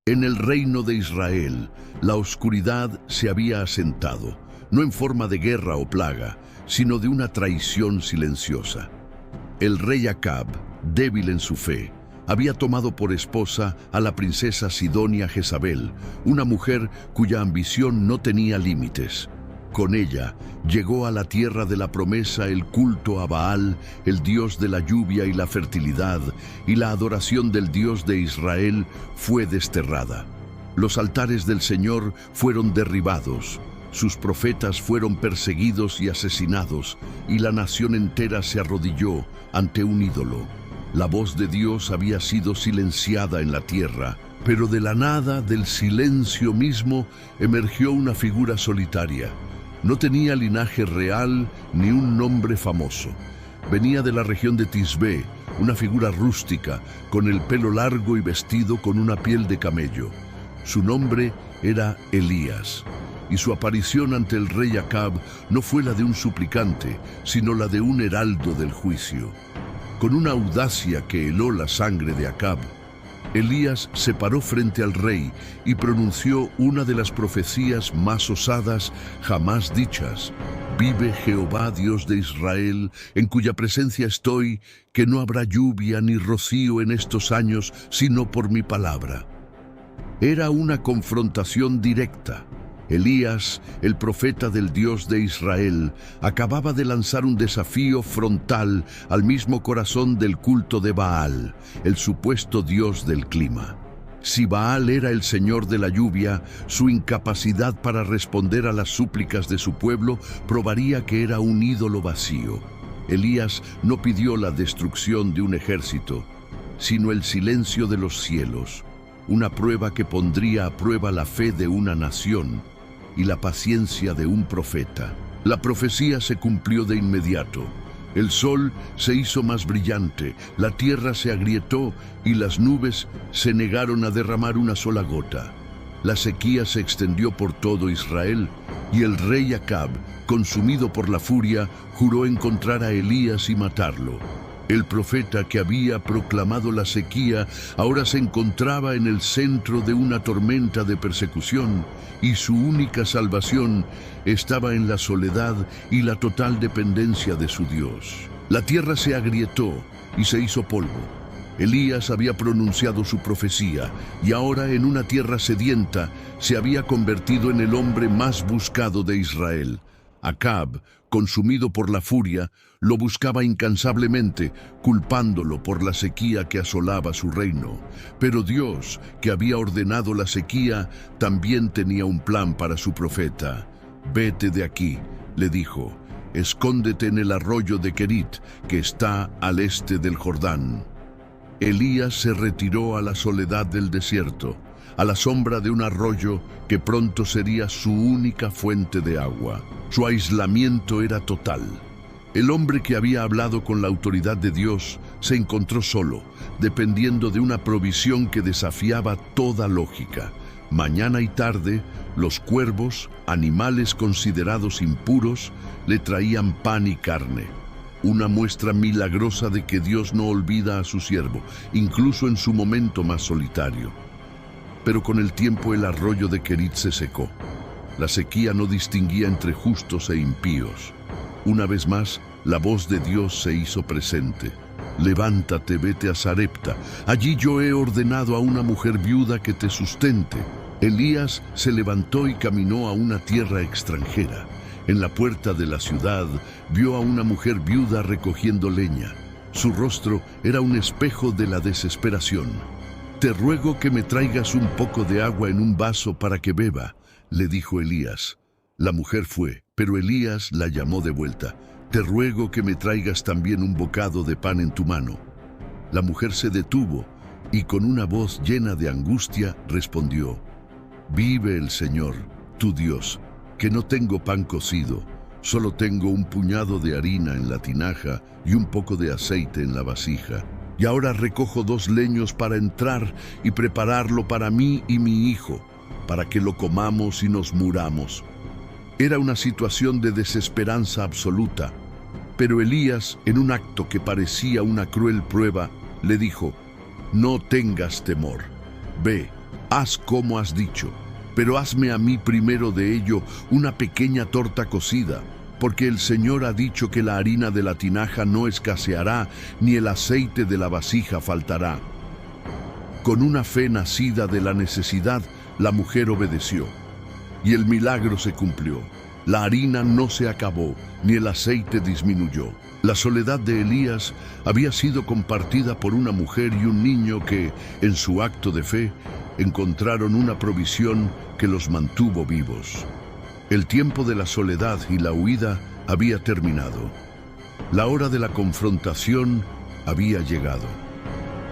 En el reino de Israel, la oscuridad se había asentado, no en forma de guerra o plaga, sino de una traición silenciosa. El rey Acab, débil en su fe, había tomado por esposa a la princesa sidonia Jezabel, una mujer cuya ambición no tenía límites. Con ella llegó a la tierra de la promesa el culto a Baal, el dios de la lluvia y la fertilidad, y la adoración del Dios de Israel fue desterrada. Los altares del Señor fueron derribados, sus profetas fueron perseguidos y asesinados, y la nación entera se arrodilló ante un ídolo. La voz de Dios había sido silenciada en la tierra, pero de la nada, del silencio mismo, emergió una figura solitaria. No tenía linaje real ni un nombre famoso. Venía de la región de Tisbé, una figura rústica, con el pelo largo y vestido con una piel de camello. Su nombre era Elías, y su aparición ante el rey Acab no fue la de un suplicante, sino la de un heraldo del juicio. Con una audacia que heló la sangre de Acab, Elías se paró frente al rey y pronunció una de las profecías más osadas jamás dichas. Vive Jehová, Dios de Israel, en cuya presencia estoy, que no habrá lluvia ni rocío en estos años, sino por mi palabra. Era una confrontación directa. Elías, el profeta del Dios de Israel, acababa de lanzar un desafío frontal al mismo corazón del culto de Baal, el supuesto dios del clima. Si Baal era el señor de la lluvia, su incapacidad para responder a las súplicas de su pueblo probaría que era un ídolo vacío. Elías no pidió la destrucción de un ejército, sino el silencio de los cielos, una prueba que pondría a prueba la fe de una nación y la paciencia de un profeta. La profecía se cumplió de inmediato. El sol se hizo más brillante, la tierra se agrietó y las nubes se negaron a derramar una sola gota. La sequía se extendió por todo Israel y el rey Acab, consumido por la furia, juró encontrar a Elías y matarlo. El profeta que había proclamado la sequía ahora se encontraba en el centro de una tormenta de persecución y su única salvación estaba en la soledad y la total dependencia de su Dios. La tierra se agrietó y se hizo polvo. Elías había pronunciado su profecía y ahora en una tierra sedienta se había convertido en el hombre más buscado de Israel. Acab, consumido por la furia, lo buscaba incansablemente, culpándolo por la sequía que asolaba su reino. Pero Dios, que había ordenado la sequía, también tenía un plan para su profeta. «Vete de aquí», le dijo, «escóndete en el arroyo de Querit, que está al este del Jordán». Elías se retiró a la soledad del desierto, a la sombra de un arroyo que pronto sería su única fuente de agua. Su aislamiento era total. El hombre que había hablado con la autoridad de Dios se encontró solo, dependiendo de una provisión que desafiaba toda lógica. Mañana y tarde, los cuervos, animales considerados impuros, le traían pan y carne. Una muestra milagrosa de que Dios no olvida a su siervo, incluso en su momento más solitario. Pero con el tiempo el arroyo de Querit se secó. La sequía no distinguía entre justos e impíos. Una vez más, la voz de Dios se hizo presente. «Levántate, vete a Sarepta. Allí yo he ordenado a una mujer viuda que te sustente». Elías se levantó y caminó a una tierra extranjera. En la puerta de la ciudad vio a una mujer viuda recogiendo leña. Su rostro era un espejo de la desesperación. «Te ruego que me traigas un poco de agua en un vaso para que beba», le dijo Elías. La mujer fue, pero Elías la llamó de vuelta. «Te ruego que me traigas también un bocado de pan en tu mano». La mujer se detuvo y con una voz llena de angustia respondió: «Vive el Señor, tu Dios, que no tengo pan cocido, solo tengo un puñado de harina en la tinaja y un poco de aceite en la vasija. Y ahora recojo 2 leños para entrar y prepararlo para mí y mi hijo, para que lo comamos y nos muramos». Era una situación de desesperanza absoluta, pero Elías, en un acto que parecía una cruel prueba, le dijo: «No tengas temor, ve, Haz como has dicho, pero hazme a mí primero de ello una pequeña torta cocida, porque el Señor ha dicho que la harina de la tinaja no escaseará, ni el aceite de la vasija faltará. Con una fe nacida de la necesidad, la mujer obedeció, y el milagro se cumplió. La harina no se acabó, ni el aceite disminuyó. La soledad de Elías había sido compartida por una mujer y un niño que, en su acto de fe, encontraron una provisión que los mantuvo vivos. El tiempo de la soledad y la huida había terminado. La hora de la confrontación había llegado.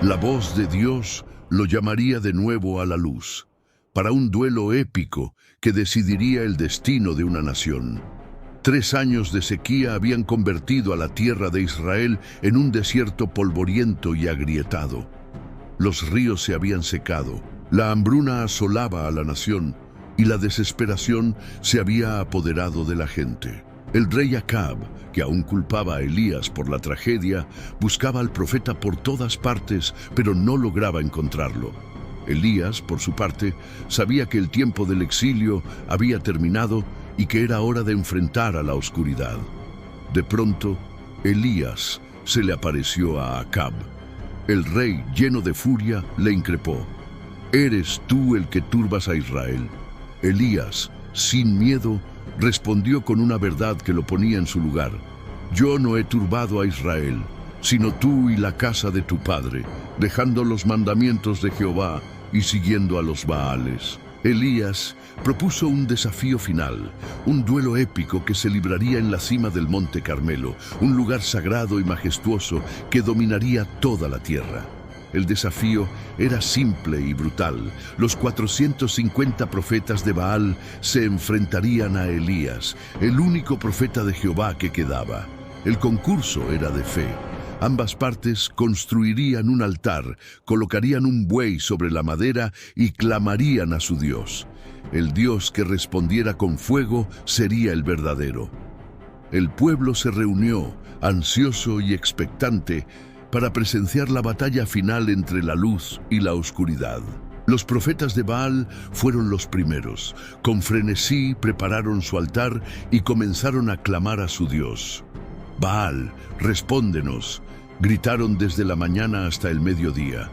La voz de Dios lo llamaría de nuevo a la luz, para un duelo épico que decidiría el destino de una nación. 3 años de sequía habían convertido a la tierra de Israel en un desierto polvoriento y agrietado. Los ríos se habían secado, la hambruna asolaba a la nación y la desesperación se había apoderado de la gente. El rey Acab, que aún culpaba a Elías por la tragedia, buscaba al profeta por todas partes, pero no lograba encontrarlo. Elías, por su parte, sabía que el tiempo del exilio había terminado y que era hora de enfrentar a la oscuridad. De pronto, Elías se le apareció a Acab. El rey, lleno de furia, le increpó: «¿Eres tú el que turbas a Israel?». Elías, sin miedo, respondió con una verdad que lo ponía en su lugar: «Yo no he turbado a Israel, sino tú y la casa de tu padre, dejando los mandamientos de Jehová y siguiendo a los Baales». Elías propuso un desafío final, un duelo épico que se libraría en la cima del Monte Carmelo, un lugar sagrado y majestuoso que dominaría toda la tierra. El desafío era simple y brutal. Los 450 profetas de Baal se enfrentarían a Elías, el único profeta de Jehová que quedaba. El concurso era de fe. Ambas partes construirían un altar, colocarían un buey sobre la madera y clamarían a su Dios. El Dios que respondiera con fuego sería el verdadero. El pueblo se reunió, ansioso y expectante, para presenciar la batalla final entre la luz y la oscuridad. Los profetas de Baal fueron los primeros. Con frenesí prepararon su altar y comenzaron a clamar a su Dios. «Baal, respóndenos», gritaron desde la mañana hasta el mediodía.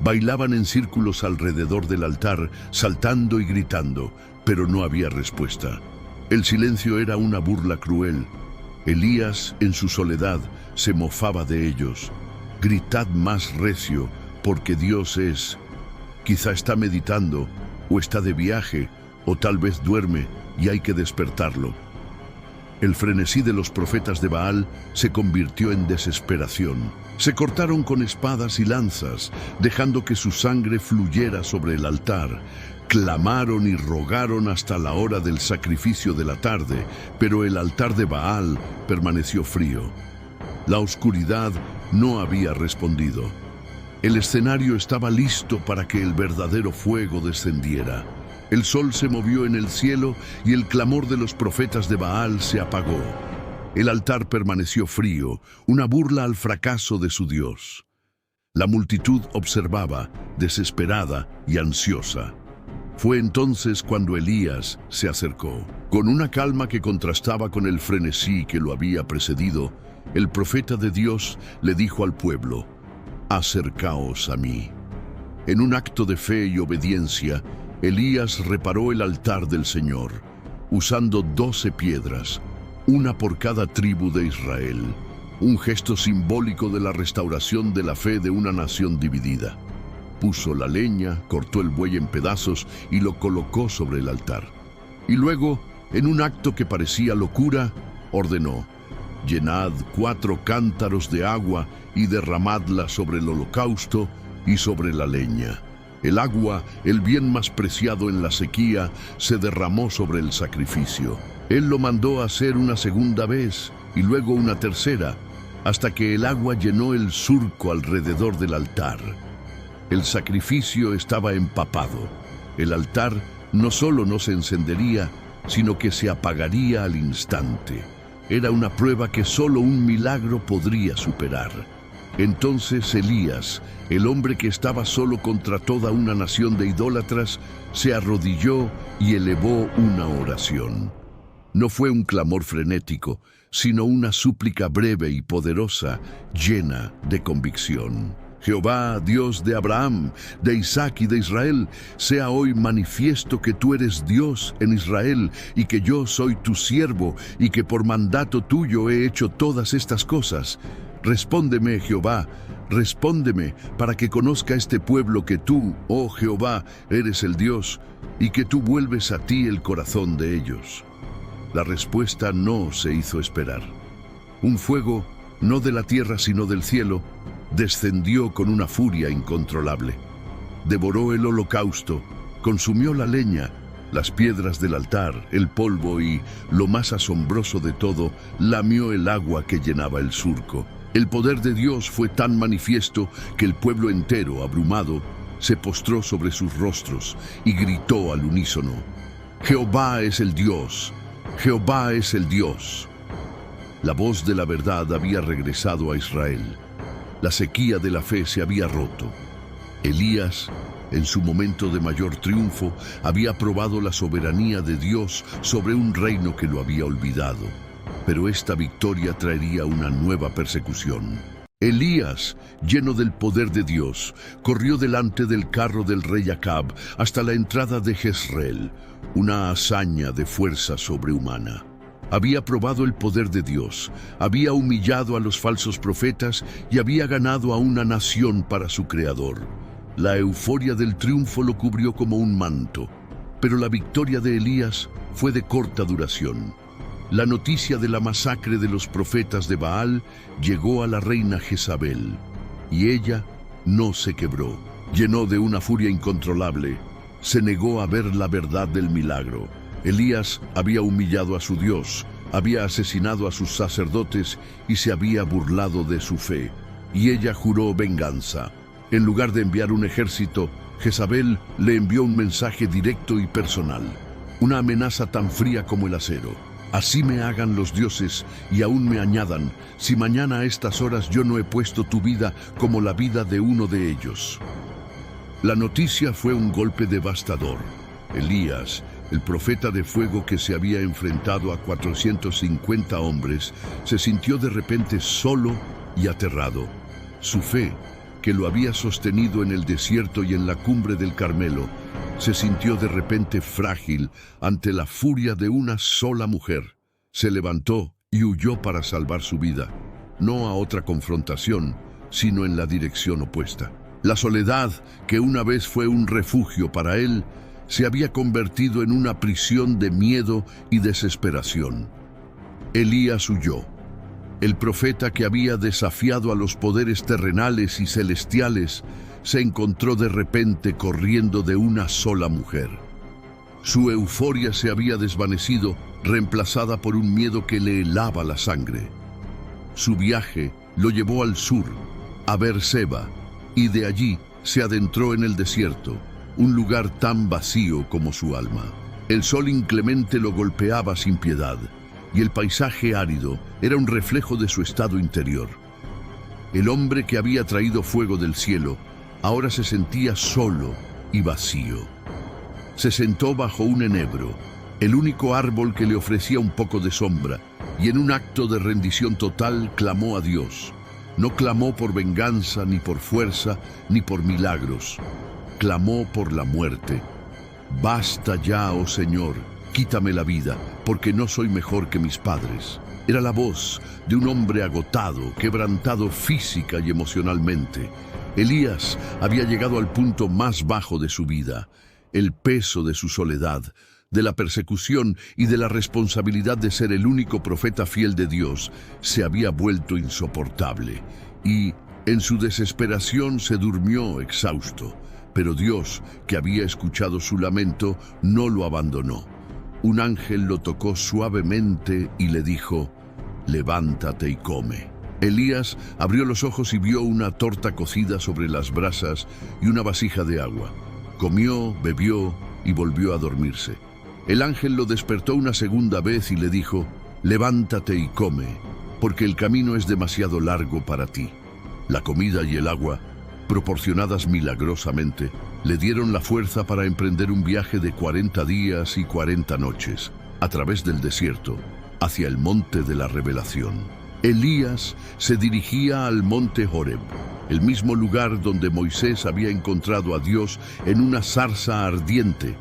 Bailaban en círculos alrededor del altar, saltando y gritando, pero no había respuesta. El silencio era una burla cruel. Elías, en su soledad, se mofaba de ellos. «Gritad más recio, porque Dios es. Quizá está meditando, o está de viaje, o tal vez duerme, y hay que despertarlo». El frenesí de los profetas de Baal se convirtió en desesperación. Se cortaron con espadas y lanzas, dejando que su sangre fluyera sobre el altar. Clamaron y rogaron hasta la hora del sacrificio de la tarde, pero el altar de Baal permaneció frío. La oscuridad no había respondido. El escenario estaba listo para que el verdadero fuego descendiera. El sol se movió en el cielo y el clamor de los profetas de Baal se apagó. El altar permaneció frío, una burla al fracaso de su Dios. La multitud observaba, desesperada y ansiosa. Fue entonces cuando Elías se acercó. Con una calma que contrastaba con el frenesí que lo había precedido, el profeta de Dios le dijo al pueblo: «Acercaos a mí». En un acto de fe y obediencia, Elías reparó el altar del Señor, usando 12 piedras, una por cada tribu de Israel, un gesto simbólico de la restauración de la fe de una nación dividida. Puso la leña, cortó el buey en pedazos y lo colocó sobre el altar. Y luego, en un acto que parecía locura, ordenó: «Llenad 4 cántaros de agua y derramadla sobre el holocausto y sobre la leña». El agua, el bien más preciado en la sequía, se derramó sobre el sacrificio. Él lo mandó a hacer una segunda vez y luego una tercera, hasta que el agua llenó el surco alrededor del altar. El sacrificio estaba empapado. El altar no solo no se encendería, sino que se apagaría al instante. Era una prueba que solo un milagro podría superar. Entonces Elías, el hombre que estaba solo contra toda una nación de idólatras, se arrodilló y elevó una oración. No fue un clamor frenético, sino una súplica breve y poderosa, llena de convicción. Jehová, Dios de Abraham, de Isaac y de Israel, sea hoy manifiesto que tú eres Dios en Israel y que yo soy tu siervo y que por mandato tuyo he hecho todas estas cosas. Respóndeme, Jehová, respóndeme para que conozca este pueblo que tú, oh Jehová, eres el Dios y que tú vuelves a ti el corazón de ellos. La respuesta no se hizo esperar. Un fuego, no de la tierra sino del cielo, descendió con una furia incontrolable. Devoró el holocausto, consumió la leña, las piedras del altar, el polvo y, lo más asombroso de todo, lamió el agua que llenaba el surco. El poder de Dios fue tan manifiesto que el pueblo entero, abrumado, se postró sobre sus rostros y gritó al unísono: Jehová es el Dios, Jehová es el Dios. La voz de la verdad había regresado a Israel. La sequía de la fe se había roto. Elías, en su momento de mayor triunfo, había probado la soberanía de Dios sobre un reino que lo había olvidado. Pero esta victoria traería una nueva persecución. Elías, lleno del poder de Dios, corrió delante del carro del rey Acab hasta la entrada de Jezreel, una hazaña de fuerza sobrehumana. Había probado el poder de Dios, había humillado a los falsos profetas y había ganado a una nación para su creador. La euforia del triunfo lo cubrió como un manto, pero la victoria de Elías fue de corta duración. La noticia de la masacre de los profetas de Baal llegó a la reina Jezabel, y ella no se quebró. Llenó de una furia incontrolable, se negó a ver la verdad del milagro. Elías había humillado a su Dios, había asesinado a sus sacerdotes y se había burlado de su fe. Y ella juró venganza. En lugar de enviar un ejército, Jezabel le envió un mensaje directo y personal, una amenaza tan fría como el acero. Así me hagan los dioses y aún me añadan, si mañana a estas horas yo no he puesto tu vida como la vida de uno de ellos. La noticia fue un golpe devastador. Elías, el profeta de fuego que se había enfrentado a 450 hombres, se sintió de repente solo y aterrado. Su fe, que lo había sostenido en el desierto y en la cumbre del Carmelo, se sintió de repente frágil ante la furia de una sola mujer. Se levantó y huyó para salvar su vida, no a otra confrontación, sino en la dirección opuesta. La soledad, que una vez fue un refugio para él, se había convertido en una prisión de miedo y desesperación. Elías huyó. El profeta que había desafiado a los poderes terrenales y celestiales se encontró de repente corriendo de una sola mujer. Su euforia se había desvanecido, reemplazada por un miedo que le helaba la sangre. Su viaje lo llevó al sur, a Beerseba, y de allí se adentró en el desierto, un lugar tan vacío como su alma. El sol inclemente lo golpeaba sin piedad, y el paisaje árido era un reflejo de su estado interior. El hombre que había traído fuego del cielo ahora se sentía solo y vacío. Se sentó bajo un enebro, el único árbol que le ofrecía un poco de sombra, y en un acto de rendición total clamó a Dios. No clamó por venganza, ni por fuerza, ni por milagros. Clamó por la muerte. Basta ya, oh Señor, quítame la vida, porque no soy mejor que mis padres. Era la voz de un hombre agotado, quebrantado física y emocionalmente. Elías había llegado al punto más bajo de su vida. El peso de su soledad, de la persecución y de la responsabilidad de ser el único profeta fiel de Dios se había vuelto insoportable. Y, en su desesperación, se durmió exhausto. Pero Dios, que había escuchado su lamento, no lo abandonó. Un ángel lo tocó suavemente y le dijo: «Levántate y come». Elías abrió los ojos y vio una torta cocida sobre las brasas y una vasija de agua. Comió, bebió y volvió a dormirse. El ángel lo despertó una segunda vez y le dijo: «Levántate y come, porque el camino es demasiado largo para ti». La comida y el agua, proporcionadas milagrosamente, le dieron la fuerza para emprender un viaje de 40 días y 40 noches, a través del desierto, hacia el monte de la revelación. Elías se dirigía al monte Horeb, el mismo lugar donde Moisés había encontrado a Dios en una zarza ardiente.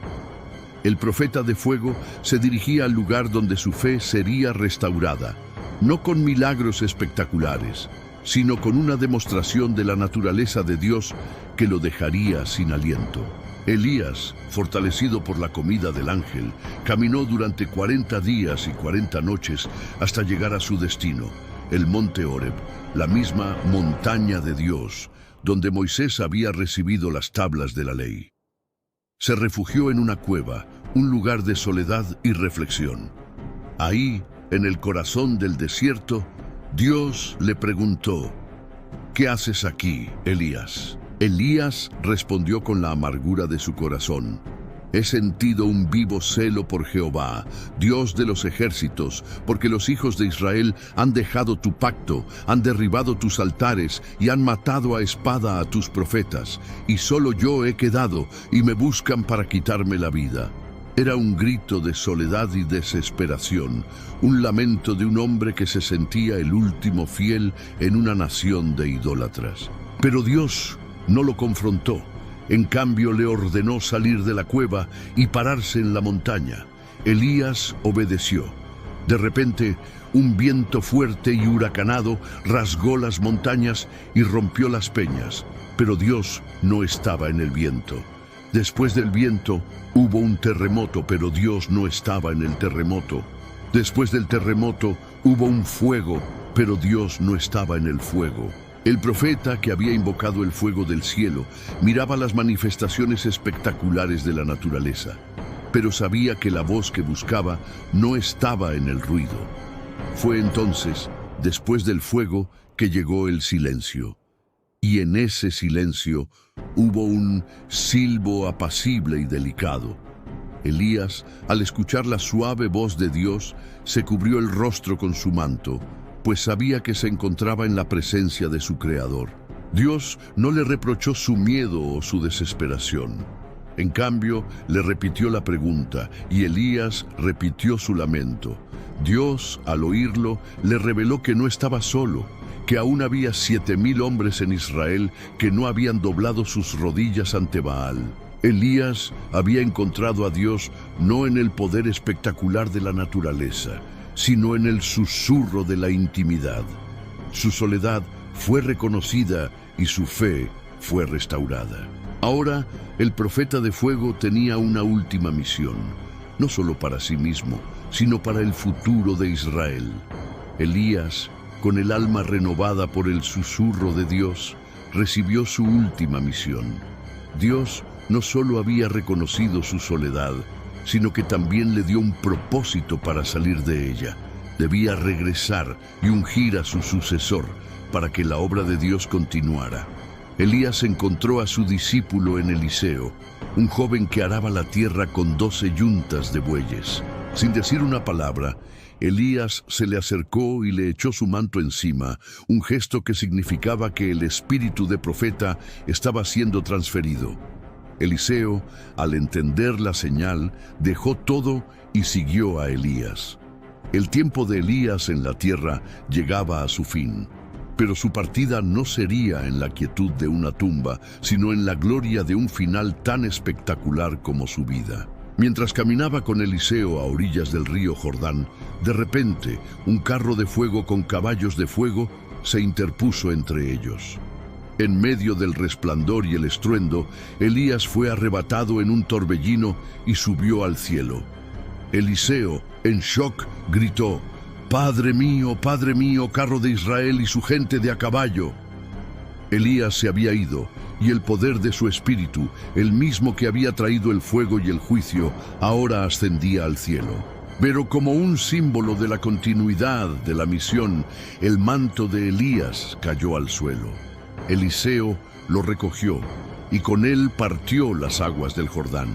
El profeta de fuego se dirigía al lugar donde su fe sería restaurada, no con milagros espectaculares, sino con una demostración de la naturaleza de Dios que lo dejaría sin aliento. Elías, fortalecido por la comida del ángel, caminó durante 40 días y 40 noches hasta llegar a su destino, el monte Horeb, la misma montaña de Dios, donde Moisés había recibido las tablas de la ley. Se refugió en una cueva, un lugar de soledad y reflexión. Ahí, en el corazón del desierto, Dios le preguntó: ¿Qué haces aquí, Elías? Elías respondió con la amargura de su corazón: He sentido un vivo celo por Jehová, Dios de los ejércitos, porque los hijos de Israel han dejado tu pacto, han derribado tus altares y han matado a espada a tus profetas, y solo yo he quedado y me buscan para quitarme la vida. Era un grito de soledad y desesperación, un lamento de un hombre que se sentía el último fiel en una nación de idólatras. Pero Dios no lo confrontó. En cambio, le ordenó salir de la cueva y pararse en la montaña. Elías obedeció. De repente, un viento fuerte y huracanado rasgó las montañas y rompió las peñas. Pero Dios no estaba en el viento. Después del viento, hubo un terremoto, pero Dios no estaba en el terremoto. Después del terremoto, hubo un fuego, pero Dios no estaba en el fuego. El profeta, que había invocado el fuego del cielo, miraba las manifestaciones espectaculares de la naturaleza, pero sabía que la voz que buscaba no estaba en el ruido. Fue entonces, después del fuego, que llegó el silencio. Y en ese silencio hubo un silbo apacible y delicado. Elías, al escuchar la suave voz de Dios, se cubrió el rostro con su manto, pues sabía que se encontraba en la presencia de su Creador. Dios no le reprochó su miedo o su desesperación. En cambio, le repitió la pregunta, y Elías repitió su lamento. Dios, al oírlo, le reveló que no estaba solo, que aún había 7,000 hombres en Israel que no habían doblado sus rodillas ante Baal. Elías había encontrado a Dios no en el poder espectacular de la naturaleza, sino en el susurro de la intimidad. Su soledad fue reconocida y su fe fue restaurada. Ahora, el profeta de fuego tenía una última misión, no solo para sí mismo, sino para el futuro de Israel. Elías, con el alma renovada por el susurro de Dios, recibió su última misión. Dios no solo había reconocido su soledad, sino que también le dio un propósito para salir de ella. Debía regresar y ungir a su sucesor para que la obra de Dios continuara. Elías encontró a su discípulo en Eliseo, un joven que araba la tierra con 12 yuntas de bueyes. Sin decir una palabra, Elías se le acercó y le echó su manto encima, un gesto que significaba que el espíritu de profeta estaba siendo transferido. Eliseo, al entender la señal, dejó todo y siguió a Elías. El tiempo de Elías en la tierra llegaba a su fin, pero su partida no sería en la quietud de una tumba, sino en la gloria de un final tan espectacular como su vida. Mientras caminaba con Eliseo a orillas del río Jordán, de repente, un carro de fuego con caballos de fuego se interpuso entre ellos. En medio del resplandor y el estruendo, Elías fue arrebatado en un torbellino y subió al cielo. Eliseo, en shock, gritó: Padre mío, carro de Israel y su gente de a caballo! Elías se había ido, y el poder de su espíritu, el mismo que había traído el fuego y el juicio, ahora ascendía al cielo. Pero como un símbolo de la continuidad de la misión, el manto de Elías cayó al suelo. Eliseo lo recogió, y con él partió las aguas del Jordán.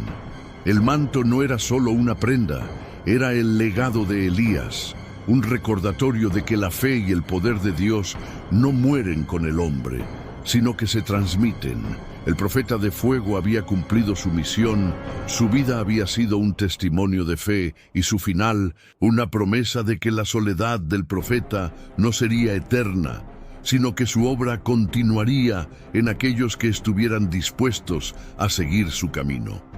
El manto no era solo una prenda, era el legado de Elías. un recordatorio de que la fe y el poder de Dios no mueren con el hombre, sino que se transmiten. El profeta de fuego había cumplido su misión, su vida había sido un testimonio de fe y su final, una promesa de que la soledad del profeta no sería eterna, sino que su obra continuaría en aquellos que estuvieran dispuestos a seguir su camino.